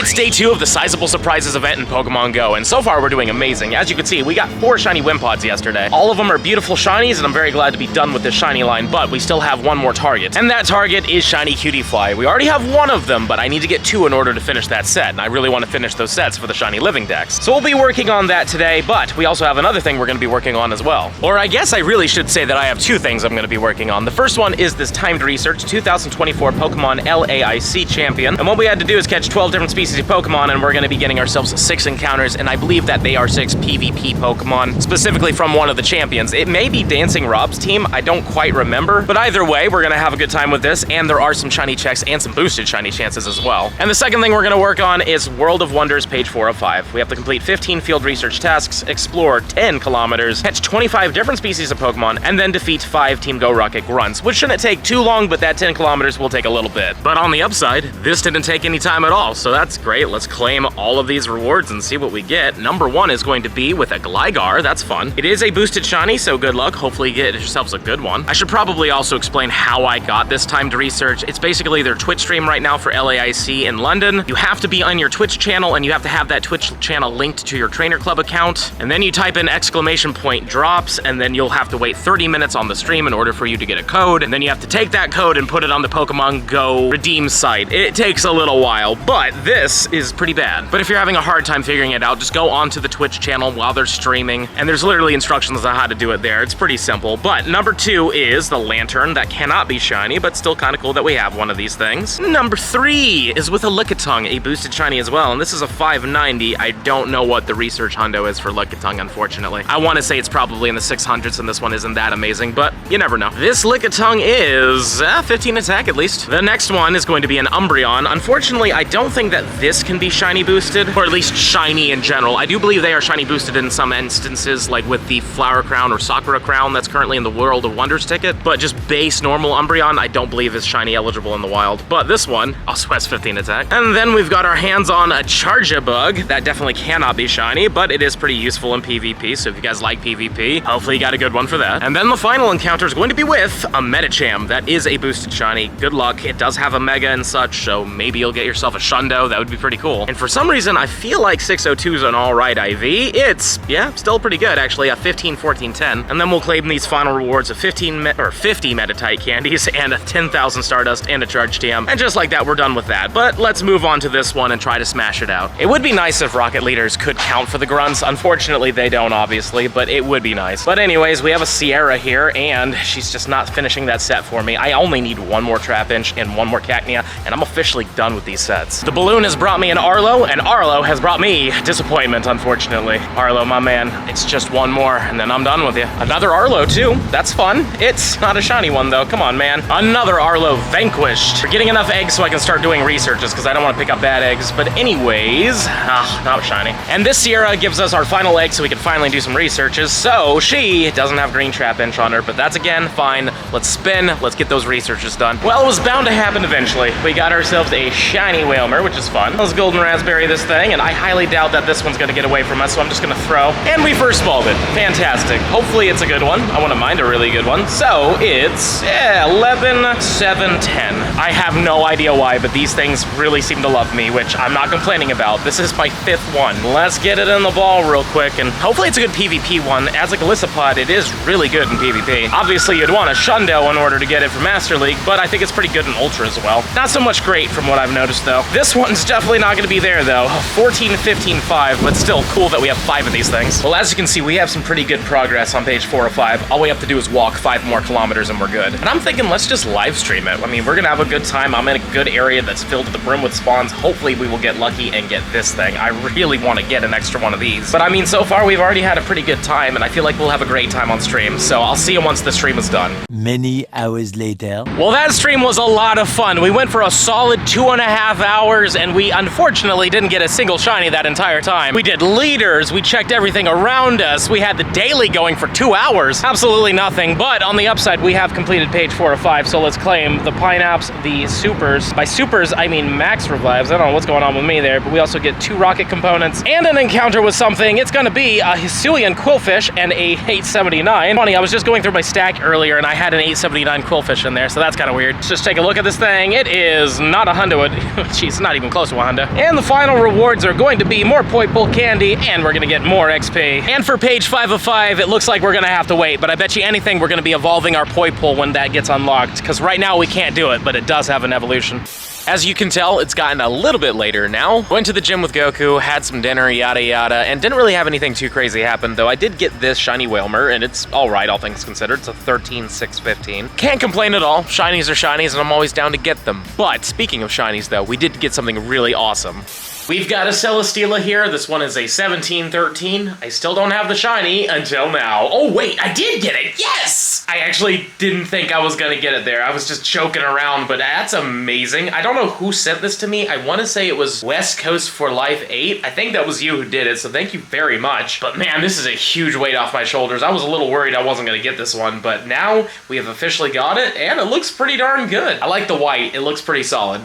It's day 2 of the Sizable Surprises event in Pokemon Go, and so far we're doing amazing. As you can see, we got 4 shiny Wimpods yesterday. All of them are beautiful shinies, and I'm very glad to be done with this shiny line, but we still have one more target. And that target is Shiny Cutie-Fly. We already have one of them, but I need to get 2 in order to finish that set, and I really want to finish those sets for the Shiny Living Dex. So we'll be working on that today, but we also have another thing we're going to be working on as well. Or I guess I really should say that I have 2 things I'm going to be working on. The first one is this timed research 2024 Pokemon LAIC champion, and what we had to do is catch 12 different species of Pokemon, and we're going to be getting ourselves 6 encounters, and I believe that they are 6 PvP Pokemon, specifically from one of the champions. It may be Dancing Rob's team, I don't quite remember, but either way, we're going to have a good time with this, and there are some shiny checks and some boosted shiny chances as well. And the second thing we're going to work on is World of Wonders, page 405. We have to complete 15 field research tasks, explore 10 kilometers, catch 25 different species of Pokemon, and then defeat 5 Team Go Rocket grunts, which shouldn't take too long, but that 10 kilometers will take a little bit. But on the upside, this didn't take any time at all, so that's great. Let's claim all of these rewards and see what we get. Number 1 is going to be with a Gligar. That's fun. It is a boosted shiny, so good luck. Hopefully you get yourselves a good one. I should probably also explain how I got this timed research. It's basically their Twitch stream right now for LAIC in London. You have to be on your Twitch channel, and you have to have that Twitch channel linked to your Trainer Club account, and then you type in !drops, and then you'll have to wait 30 minutes on the stream in order for you to get a code, and then you have to take that code and put it on the Pokemon Go redeem site. It takes a little while, but this is pretty bad. But if you're having a hard time figuring it out, just go onto the Twitch channel while they're streaming, and there's literally instructions on how to do it there. It's pretty simple. But number 2 is the Lantern. That cannot be shiny, but still kind of cool that we have one of these things. Number 3 is with a Lickitung, a boosted shiny as well, and this is a 590. I don't know what the research hundo is for Lickitung, unfortunately. I want to say it's probably in the 600s, and this one isn't that amazing, but you never know. This Lickitung is 15 attack at least. The next one is going to be an Umbreon. Unfortunately, I don't think that this can be shiny boosted, or at least shiny in general. I do believe they are shiny boosted in some instances, like with the Flower Crown or Sakura Crown that's currently in the World of Wonders ticket, but just base normal Umbreon, I don't believe is shiny eligible in the wild. But this one also has 15 attack. And then we've got our hands on a Charjabug. That definitely cannot be shiny, but it is pretty useful in PvP, so if you guys like PvP, hopefully you got a good one for that. And then the final encounter is going to be with a Medicham. That is a boosted shiny. Good luck. It does have a Mega and such, so maybe you'll get yourself a Shundo. That would be pretty cool. And for some reason, I feel like 602 is an alright IV. It's, yeah, still pretty good, actually, a 15, 14, 10. And then we'll claim these final rewards of 50 Meditite candies and a 10,000 Stardust and a Charge TM. And just like that, we're done with that. But let's move on to this one and try to smash it out. It would be nice if Rocket Leaders could count for the grunts. Unfortunately, they don't, obviously, but it would be nice. But anyways, we have a Sierra here, and she's just not finishing that set for me. I only need 1 more Trapinch and 1 more Cacnea, and I'm officially done with these sets. The Balloon has brought me an Arlo, and Arlo has brought me disappointment, unfortunately. Arlo, my man, it's just 1 more, and then I'm done with you. Another Arlo, too. That's fun. It's not a shiny one, though. Come on, man. Another Arlo vanquished. We're getting enough eggs so I can start doing researches, because I don't want to pick up bad eggs. But anyways, not shiny. And this Sierra gives us our final egg so we can finally do some researches. So she doesn't have green Trapinch on her, but that's again fine. Let's spin. Let's get those researches done. Well, it was bound to happen eventually. We got ourselves a shiny Whalmer, which is fun. Let's Golden Raspberry this thing, and I highly doubt that this one's going to get away from us, so I'm just going to throw. And we first balled it. Fantastic. Hopefully it's a good one. I wouldn't mind a really good one. So it's 11, 7, 10. I have no idea why, but these things really seem to love me, which I'm not complaining about. This is my 5th one. Let's get it in the ball real quick, and hopefully it's a good PvP one. As a Galissapod, it is really good in PvP. Obviously, you'd want a Shundo in order to get it for Master League, but I think it's pretty good in Ultra as well. Not so much great from what I've noticed, though. This one's definitely not going to be there, though. 14, 15, 5, but still cool that we have 5 of these things. Well, as you can see, we have some pretty good progress on page 4 of 5. All we have to do is walk 5 more kilometers and we're good. And I'm thinking, let's just live stream it. I mean, we're going to have a good time. I'm in a good area that's filled to the brim with spawns. Hopefully, we will get lucky and get this thing. I really want to get an extra one of these. But I mean, so far, we've already had a pretty good time, and I feel like we'll have a great time on stream. So I'll see you once the stream is done. Many hours later. Well, that stream was a lot of fun. We went for a solid 2.5 hours, and we unfortunately didn't get a single shiny that entire time. We did leaders, we checked everything around us, we had the daily going for 2 hours. Absolutely nothing, but on the upside, we have completed page 4 of 5, so let's claim the Pineapps, the Supers. By Supers, I mean Max Revives. I don't know what's going on with me there, but we also get 2 Rocket components and an encounter with something. It's gonna be a Hisuian Quillfish and a 879. Funny, I was just going through my stack earlier, and I had an 879 Quillfish in there, so that's kind of weird. Let's just take a look at this thing. It is not a Hundo. Jeez, not even close course, Wanda. And the final rewards are going to be more Poipole candy, and we're gonna get more XP. And for page 5 of 5, it looks like we're gonna have to wait, but I bet you anything we're gonna be evolving our Poipole when that gets unlocked, because right now we can't do it, but it does have an evolution. As you can tell, it's gotten a little bit later now. Went to the gym with Goku, had some dinner, yada yada, and didn't really have anything too crazy happen, though I did get this shiny Whalmer, and it's alright, all things considered. It's a 13,615. Can't complain at all. Shinies are shinies, and I'm always down to get them. But speaking of shinies, though, we did get something really awesome. We've got a Celesteela here. This one is a 1713. I still don't have the shiny until now. Oh wait, I did get it, yes! I actually didn't think I was gonna get it there. I was just joking around, but that's amazing. I don't know who sent this to me. I wanna say it was West Coast for Life 8. I think that was you who did it, so thank you very much. But man, this is a huge weight off my shoulders. I was a little worried I wasn't gonna get this one, but now we have officially got it, and it looks pretty darn good. I like the white, it looks pretty solid.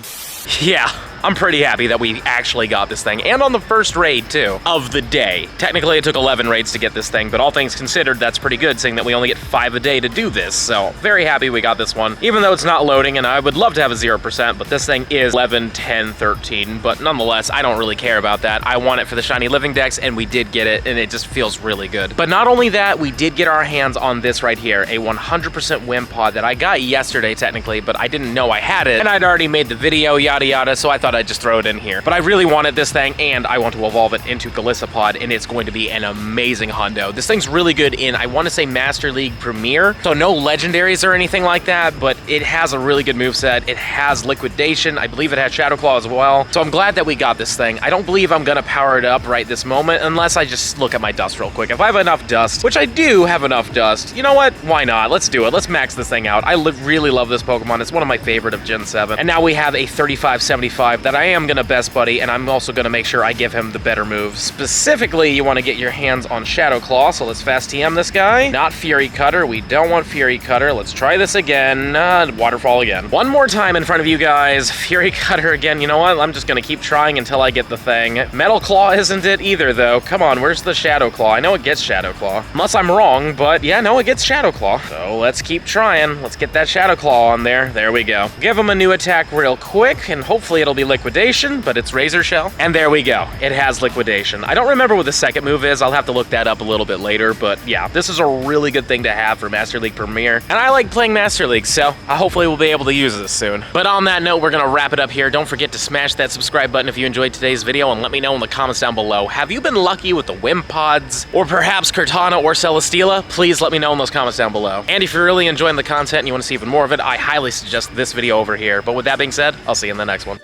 Yeah, I'm pretty happy that we actually got this thing, and on the first raid, too, of the day. Technically, it took 11 raids to get this thing, but all things considered, that's pretty good, seeing that we only get 5 a day to do this, so very happy we got this one, even though it's not loading, and I would love to have a 0%, but this thing is 11, 10, 13, but nonetheless, I don't really care about that. I want it for the Shiny Living Dex, and we did get it, and it just feels really good. But not only that, we did get our hands on this right here, a 100% Wimpod that I got yesterday, technically, but I didn't know I had it, and I'd already made the video, yada yada, so I thought I'd just throw it in here. But I really wanted this thing, and I want to evolve it into Golisopod, and it's going to be an amazing Hundo. This thing's really good in, I want to say, Master League Premier, so no legendaries or anything like that, but it has a really good moveset. It has Liquidation. I believe it has Shadow Claw as well, so I'm glad that we got this thing. I don't believe I'm gonna power it up right this moment, unless I just look at my dust real quick. If I have enough dust, which I do have enough dust, you know what? Why not? Let's do it. Let's max this thing out. I really love this Pokemon. It's one of my favorite of Gen 7, and now we have a 3575 that I am gonna best buddy, and I'm also gonna make sure I give him the better moves. Specifically, you wanna get your hands on Shadow Claw, so let's fast TM this guy. Not Fury Cutter, we don't want Fury Cutter. Let's try this again. Waterfall again. One more time in front of you guys. Fury Cutter again. You know what? I'm just gonna keep trying until I get the thing. Metal Claw isn't it either, though. Come on, where's the Shadow Claw? I know it gets Shadow Claw. Unless I'm wrong, but yeah, no, it gets Shadow Claw. So let's keep trying. Let's get that Shadow Claw on there. There we go. Give him a new attack real quick, and hopefully it'll be Liquidation, but it's Razor Shell. And there we go. It has Liquidation. I don't remember what the second move is. I'll have to look that up a little bit later, but yeah, this is a really good thing to have for Master League Premier. And I like playing Master League, so hopefully we'll be able to use this soon. But on that note, we're gonna wrap it up here. Don't forget to smash that subscribe button if you enjoyed today's video, and let me know in the comments down below. Have you been lucky with the Wimpods, or perhaps Cortana or Celesteela? Please let me know in those comments down below. And if you're really enjoying the content and you want to see even more of it, I highly suggest this video over here. But with that being said, I'll see you in the next one.